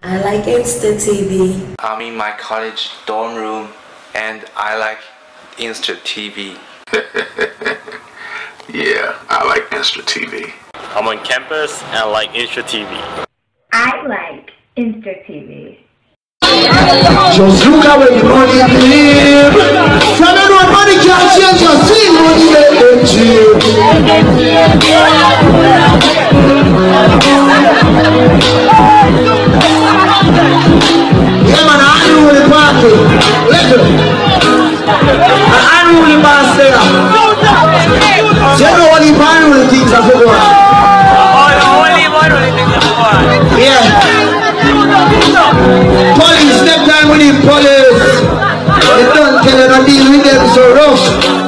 I like Insta TV. I'm in my college dorm room and I like Insta TV. Yeah, I like Insta TV. I'm on campus and I like Insta TV. I like Insta TV. Just look at where the money live. From the road, money can't change your scene. Money get them yeah, man, I know the party. Listen. I know the boss there. You know what the party things are for going on. Yeah. Police, step time with the police. They don't tell them to deal with them so rough.